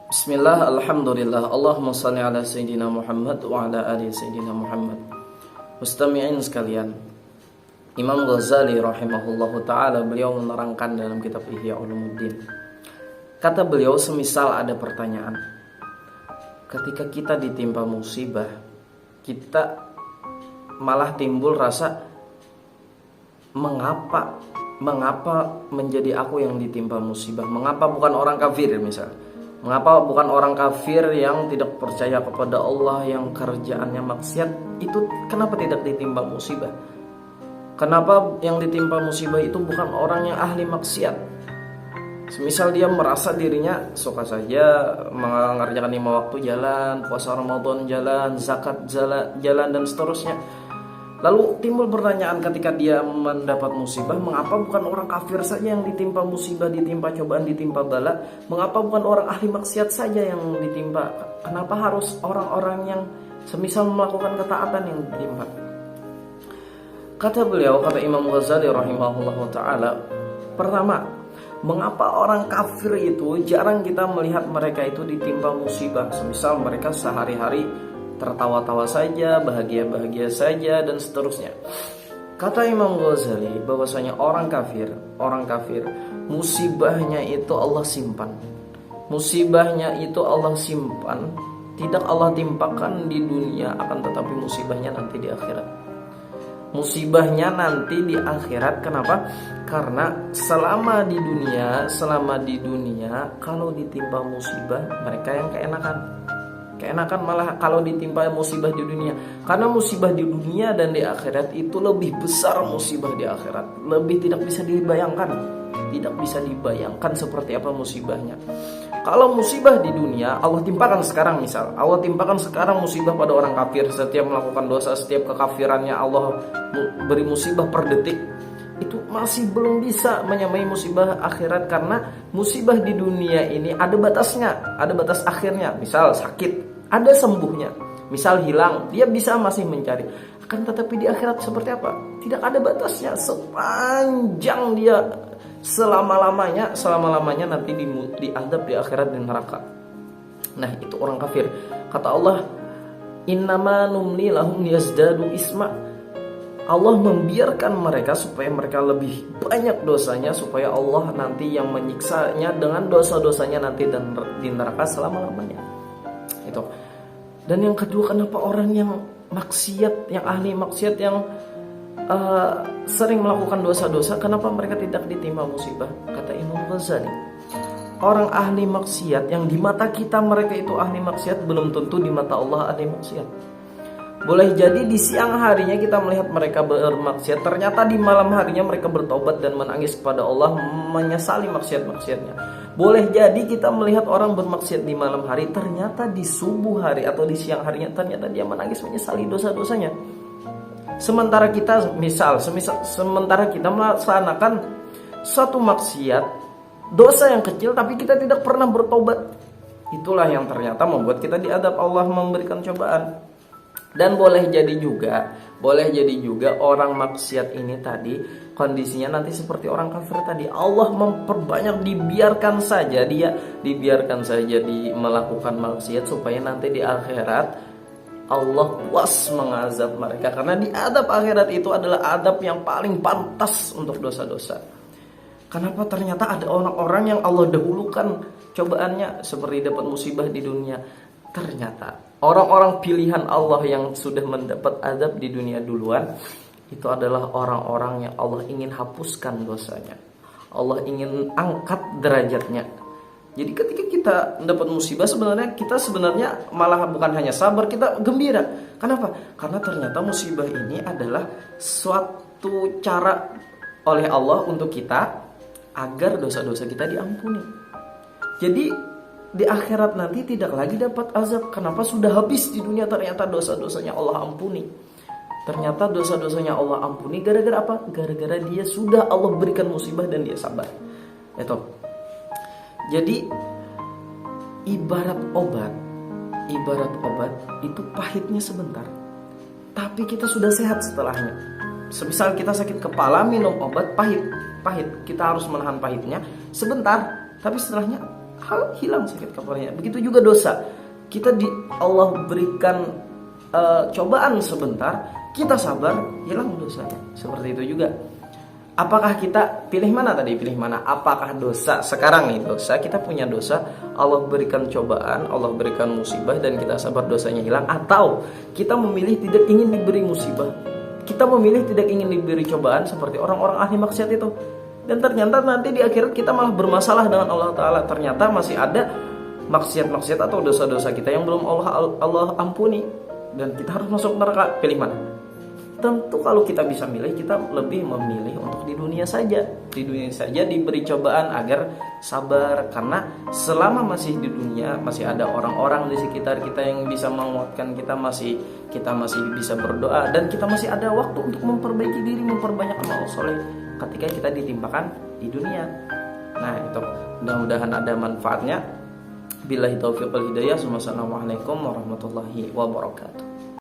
Bismillah, alhamdulillah, Allahumma salli ala Sayyidina Muhammad wa ala ali Sayyidina Muhammad. Mustami'in sekalian, Imam Ghazali rahimahullahu ta'ala, beliau menerangkan dalam kitab Ihya Ulumuddin. Kata beliau, semisal ada pertanyaan, ketika kita ditimpa musibah, kita malah timbul rasa Mengapa menjadi aku yang ditimpa musibah? Mengapa bukan orang kafir misalnya? Mengapa bukan orang kafir yang tidak percaya kepada Allah, yang kerjaannya maksiat, itu kenapa tidak ditimpa musibah? Kenapa yang ditimpa musibah itu bukan orang yang ahli maksiat? Semisal dia merasa dirinya suka saja mengerjakan 5 waktu jalan, puasa Ramadan jalan, zakat jalan dan seterusnya. Lalu timbul pertanyaan ketika dia mendapat musibah, mengapa bukan orang kafir saja yang ditimpa musibah, ditimpa cobaan, ditimpa bala? Mengapa bukan orang ahli maksiat saja yang ditimpa? Kenapa harus orang-orang yang semisal melakukan ketaatan yang ditimpa? Kata beliau, kata Imam Ghazali rahimahullah ta'ala, pertama, mengapa orang kafir itu jarang kita melihat mereka itu ditimpa musibah? Semisal mereka sehari-hari tertawa-tawa saja, bahagia-bahagia saja dan seterusnya. Kata Imam Ghazali bahwasanya orang kafir musibahnya itu Allah simpan. Musibahnya itu Allah simpan, tidak Allah timpakan di dunia, akan tetapi musibahnya nanti di akhirat. Musibahnya nanti di akhirat. Kenapa? Karena selama di dunia kalau ditimpa musibah mereka yang keenakan malah kalau ditimpa musibah di dunia. Karena musibah di dunia dan di akhirat itu lebih besar musibah di akhirat. Lebih tidak bisa dibayangkan. Tidak bisa dibayangkan seperti apa musibahnya. Kalau musibah di dunia Allah timpakan sekarang, misal Allah timpakan sekarang musibah pada orang kafir, setiap melakukan dosa, setiap kekafirannya Allah beri musibah per detik, itu masih belum bisa menyamai musibah akhirat. Karena musibah di dunia ini ada batasnya, ada batas akhirnya. Misal sakit, ada sembuhnya. Misal hilang, dia bisa masih mencari. Akan tetapi di akhirat seperti apa? Tidak ada batasnya. Sepanjang dia selama-lamanya nanti diadab di akhirat di neraka. Nah, itu orang kafir. Kata Allah, innama numli lahum yazdadu isma. Allah membiarkan mereka supaya mereka lebih banyak dosanya, supaya Allah nanti yang menyiksanya dengan dosa-dosanya nanti dan di neraka selama-lamanya. Itu. Dan yang kedua, kenapa orang yang maksiat, yang ahli maksiat, yang sering melakukan dosa-dosa, kenapa mereka tidak ditimpa musibah? Kata Imam Ghazali, orang ahli maksiat yang di mata kita mereka itu ahli maksiat, belum tentu di mata Allah ahli maksiat. Boleh jadi di siang harinya kita melihat mereka bermaksiat, ternyata di malam harinya mereka bertobat dan menangis kepada Allah, menyesali maksiat-maksiatnya. Boleh jadi kita melihat orang bermaksiat di malam hari, ternyata di subuh hari atau di siang harinya ternyata dia menangis menyesali dosa-dosanya. Sementara kita sementara kita melaksanakan suatu maksiat, dosa yang kecil, tapi kita tidak pernah bertobat. Itulah yang ternyata membuat kita diadab Allah, memberikan cobaan. Dan boleh jadi juga orang maksiat ini tadi kondisinya nanti seperti orang kafir tadi. Allah memperbanyak, dibiarkan saja dia melakukan maksiat supaya nanti di akhirat Allah puas mengazab mereka. Karena di adab akhirat itu adalah adab yang paling pantas untuk dosa-dosa. Kenapa ternyata ada orang-orang yang Allah dahulukan cobaannya seperti dapat musibah di dunia? Ternyata orang-orang pilihan Allah yang sudah mendapat azab di dunia duluan, itu adalah orang-orang yang Allah ingin hapuskan dosanya. Allah ingin angkat derajatnya. Jadi ketika kita mendapat musibah, kita sebenarnya malah bukan hanya sabar, kita gembira. Kenapa? Karena ternyata musibah ini adalah suatu cara oleh Allah untuk kita agar dosa-dosa kita diampuni. Jadi di akhirat nanti tidak lagi dapat azab. Kenapa? Sudah habis di dunia ternyata dosa-dosanya Allah ampuni. Ternyata dosa-dosanya Allah ampuni gara-gara apa? Gara-gara dia sudah Allah berikan musibah dan dia sabar. Itu. Jadi ibarat obat itu pahitnya sebentar, tapi kita sudah sehat setelahnya. Semisal kita sakit kepala, minum obat pahit, kita harus menahan pahitnya sebentar, tapi setelahnya hilang sakit kepalanya. Begitu juga dosa. Kita Allah berikan cobaan sebentar, kita sabar, hilang dosanya. Seperti itu juga. Apakah kita pilih mana tadi? Pilih mana? Apakah dosa sekarang nih, dosa kita punya dosa, Allah berikan cobaan, Allah berikan musibah dan kita sabar dosanya hilang, atau kita memilih tidak ingin diberi musibah, kita memilih tidak ingin diberi cobaan seperti orang-orang ahli maksiat itu, dan ternyata nanti di akhirat kita malah bermasalah dengan Allah Ta'ala. Ternyata masih ada maksiat-maksiat atau dosa-dosa kita yang belum Allah ampuni, dan kita harus masuk neraka. Pilih mana? Tentu kalau kita bisa milih, kita lebih memilih untuk di dunia saja. Di dunia saja diberi cobaan agar sabar. Karena selama masih di dunia, masih ada orang-orang di sekitar kita yang bisa menguatkan kita, kita masih bisa berdoa, dan kita masih ada waktu untuk memperbaiki diri, memperbanyak amal soleh ketika kita ditimpakan di dunia. Nah itu, mudah-mudahan ada manfaatnya. Billahi taufiq wal hidayah. Wassalamualaikum warahmatullahi wabarakatuh.